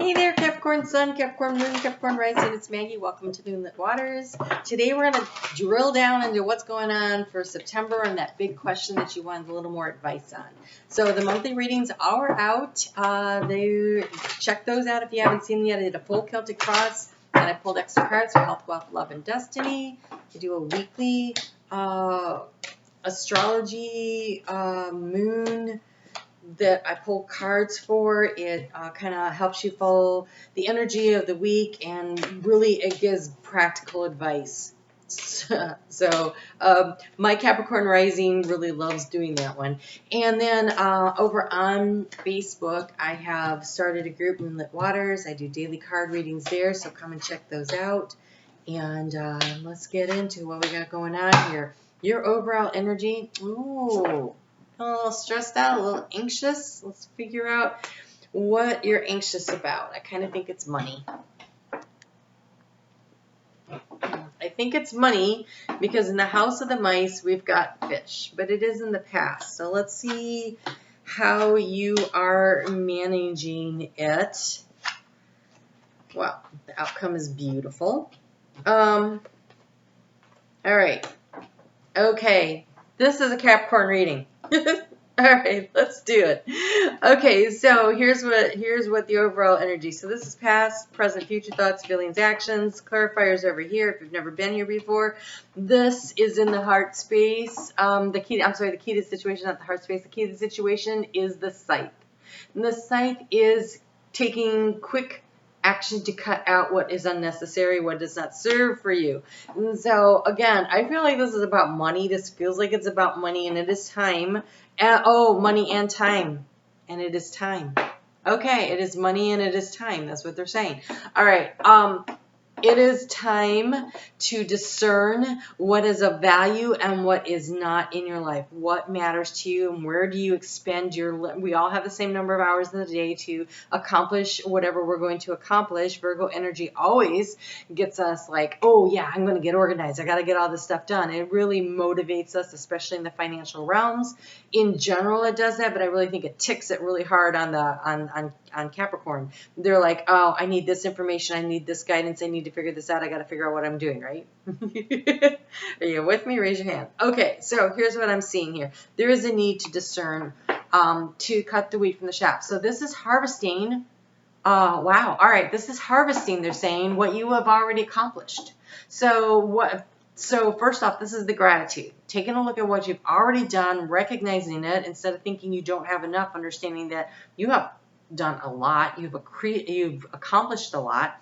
Hey there, Capricorn Sun, Capricorn Moon, Capricorn Rising. It's Maggie. Welcome to Moonlit Waters. Today we're going to drill down into what's going on for September and that big question that you wanted a little more advice on. So the monthly readings are out. Check those out if you haven't seen them yet. I did a full Celtic Cross and I pulled extra cards for health, wealth, love, and destiny. I do a weekly astrology moon that I pull cards for. It kind of helps you follow the energy of the week, and really it gives practical advice. So my Capricorn Rising really loves doing that one. And then over on Facebook, I have started a group, Moonlit Waters. I do daily card readings there, so come and check those out. And let's get into what we got going on here. Your overall energy, ooh, a little stressed out, a little anxious. Let's figure out what you're anxious about. I kind of think it's money. I think it's money because in the house of the mice, we've got fish, but it is in the past. So let's see how you are managing it. Wow, the outcome is beautiful. All right. Okay, this is a Capricorn reading. All right, let's do it. Okay, so here's what the overall energy. So this is past, present, future thoughts, feelings, actions. Clarifiers over here if you've never been here before. This is in the heart space. The key to the situation, not the heart space. The key to the situation is the scythe. And the scythe is taking quick action to cut out what is unnecessary, what does not serve for you. And so again, I feel like this is about money. This feels like it's about money, and it is time. Money and time. And it is time. Okay, it is money and it is time. That's what they're saying. All right. It is time to discern what is of value and what is not in your life. What matters to you and where do you expend your... We all have the same number of hours in the day to accomplish whatever we're going to accomplish. Virgo energy always gets us like, oh yeah, I'm going to get organized. I got to get all this stuff done. It really motivates us, especially in the financial realms. In general, it does that, but I really think it ticks it really hard on Capricorn. They're like, oh, I need this information. I need this guidance. I need to figure this out. I got to figure out what I'm doing, right? Are you with me? Raise your hand. Okay, so here's what I'm seeing here. There is a need to discern, to cut the wheat from the chaff. So this is harvesting. Wow. All right. This is harvesting, they're saying, what you have already accomplished. So first off, this is the gratitude. Taking a look at what you've already done, recognizing it, instead of thinking you don't have enough, understanding that you have done a lot, you've accomplished a lot.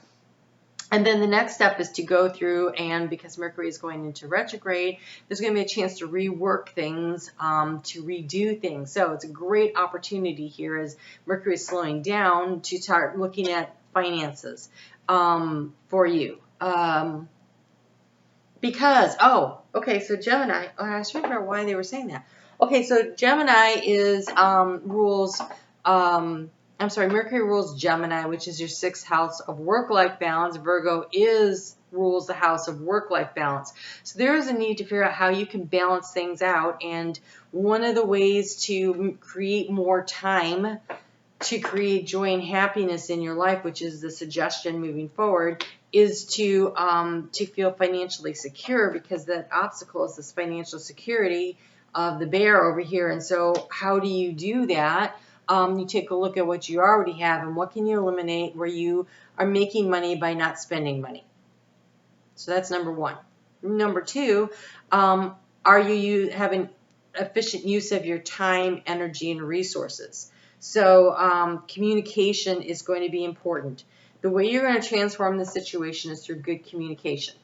And then the next step is to go through, and because Mercury is going into retrograde, there's going to be a chance to rework things, to redo things. So it's a great opportunity here as Mercury is slowing down to start looking at finances for you. Because, so Gemini, I was trying to figure out why they were saying that. Okay, so Gemini is, Mercury rules Gemini, which is your 6th house of work-life balance. Virgo rules the house of work-life balance. So there is a need to figure out how you can balance things out. And one of the ways to create more time to create joy and happiness in your life, which is the suggestion moving forward, is to feel financially secure, because that obstacle is this financial security of the bear over here. And so how do you do that? You take a look at what you already have and what can you eliminate where you are making money by not spending money. So that's number one. Number two, are you having efficient use of your time, energy, and resources? So communication is going to be important. The way you're going to transform the situation is through good communication.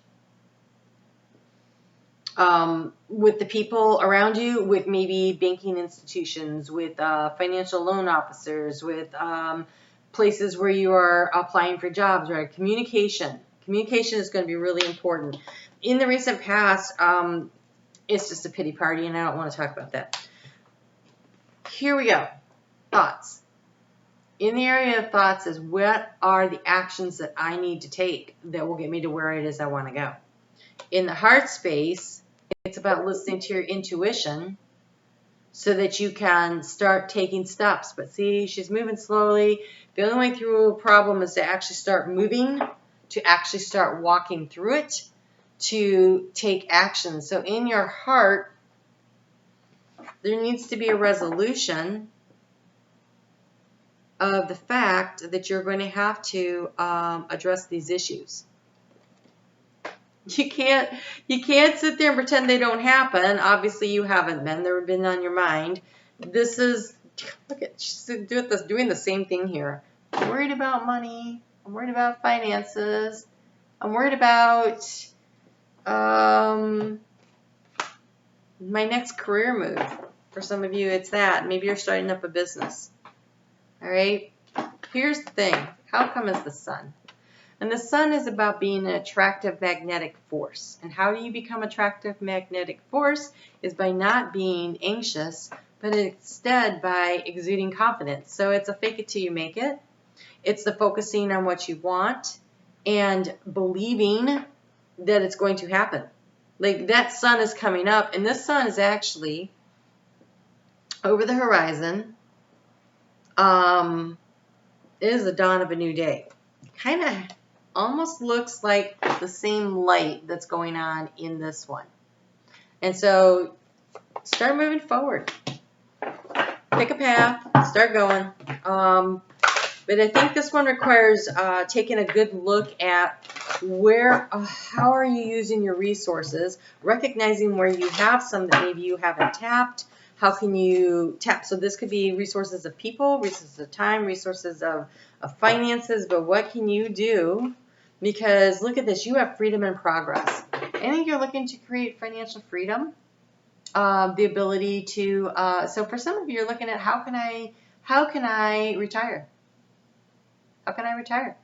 With the people around you, with maybe banking institutions, with financial loan officers, with places where you are applying for jobs, right? Communication. Communication is going to be really important. In the recent past, it's just a pity party, and I don't want to talk about that. Here we go. Thoughts. In the area of thoughts is what are the actions that I need to take that will get me to where it is I want to go. In the heart space, it's about listening to your intuition so that you can start taking steps. But see, she's moving slowly. The only way through a problem is to actually start moving, to actually start walking through it, to take action. So in your heart, there needs to be a resolution of the fact that you're going to have to address these issues. You can't sit there and pretend they don't happen. Obviously, you haven't been. They've been on your mind. This is, look at, she's doing the same thing here. I'm worried about money. I'm worried about finances. I'm worried about my next career move. For some of you, it's that. Maybe you're starting up a business. All right? Here's the thing. How come it's the sun? And the sun is about being an attractive magnetic force. And how do you become attractive magnetic force? Is by not being anxious, but instead by exuding confidence. So it's a fake it till you make it. It's the focusing on what you want and believing that it's going to happen. Like that sun is coming up, and this sun is actually over the horizon. It is the dawn of a new day. Kind of almost looks like the same light that's going on in this one. And so start moving forward. Pick a path, start going. But I think this one requires taking a good look at how are you using your resources, recognizing where you have some that maybe you haven't tapped. How can you tap? So this could be resources of people, resources of time, resources of finances, but what can you do? Because look at this, you have freedom and progress. I think you're looking to create financial freedom, the ability to, so for some of you, you're looking at how can I retire? How can I retire?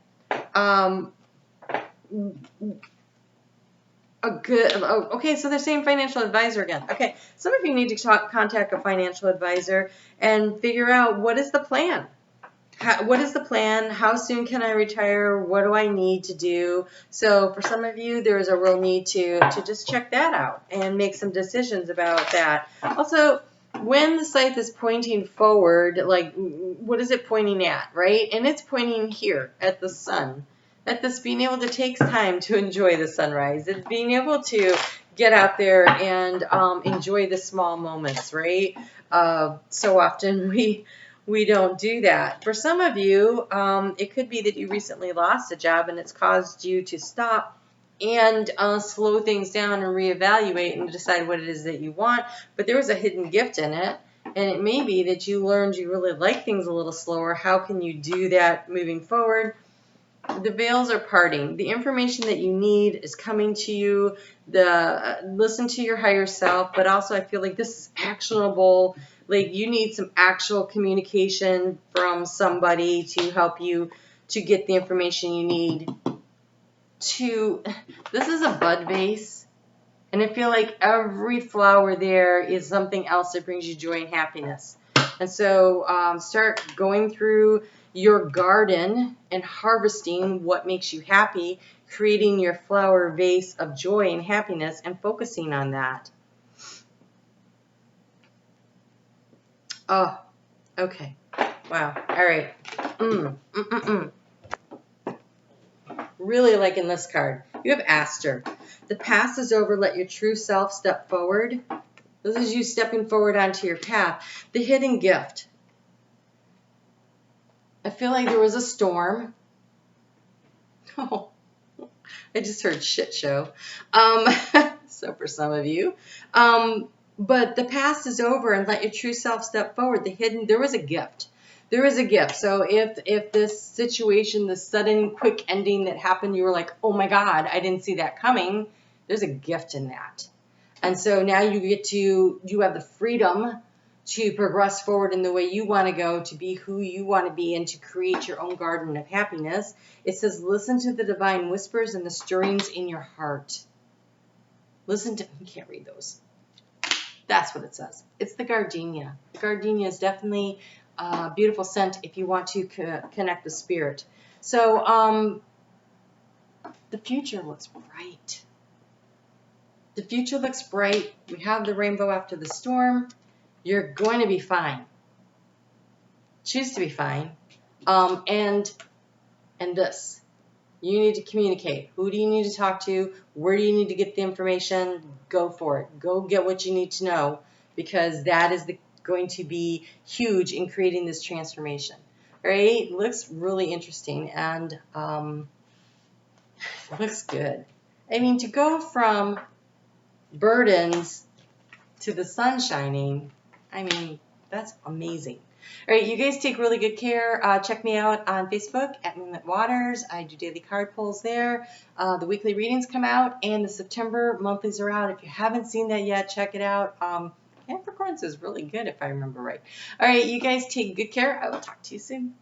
Okay, so they're saying financial advisor again. Okay, some of you need to contact a financial advisor and figure out what is the plan. What is the plan? How soon can I retire? What do I need to do? So for some of you, there is a real need to just check that out and make some decisions about that. Also, when the scythe is pointing forward, like what is it pointing at, right? And it's pointing here at the sun. At this being able to take time to enjoy the sunrise. It's being able to get out there and enjoy the small moments, right? So often we don't do that. For some of you, it could be that you recently lost a job and it's caused you to stop and slow things down and reevaluate and decide what it is that you want. But there was a hidden gift in it. And it may be that you learned you really like things a little slower. How can you do that moving forward? The veils are parting. The information that you need is coming to you. Listen to your higher self, but also I feel like this is actionable. Like you need some actual communication from somebody to help you to get the information you need. This is a bud vase, and I feel like every flower there is something else that brings you joy and happiness. And so start going through your garden and harvesting what makes you happy, creating your flower vase of joy and happiness and focusing on that. Oh, okay. Wow. All right. Really liking this card. You have Aster. The past is over. Let your true self step forward. This is you stepping forward onto your path. The hidden gift. I feel like there was a storm. Oh, I just heard shit show. So for some of you. But the past is over and let your true self step forward. There was a gift. There is a gift. So if this situation, the sudden quick ending that happened, you were like, oh my God, I didn't see that coming. There's a gift in that. And so now you have the freedom to progress forward in the way you want to go, to be who you want to be, and to create your own garden of happiness. It says, listen to the divine whispers and the stirrings in your heart. Listen to, you can't read those. That's what it says. It's the gardenia. The gardenia is definitely a beautiful scent if you want to connect the spirit. So the future looks bright. The future looks bright. We have the rainbow after the storm. You're going to be fine. Choose to be fine. And this. You need to communicate. Who do you need to talk to? Where do you need to get the information? Go for it. Go get what you need to know, because that is going to be huge in creating this transformation. All right? Looks really interesting, and looks good. I mean, to go from burdens to the sun shining, I mean, that's amazing. All right, you guys take really good care. Check me out on Facebook at Moonlit Waters. I do daily card pulls there. The weekly readings come out, and the September monthlies are out. If you haven't seen that yet, check it out. Capricorn's is really good if I remember right. All right, you guys take good care. I will talk to you soon.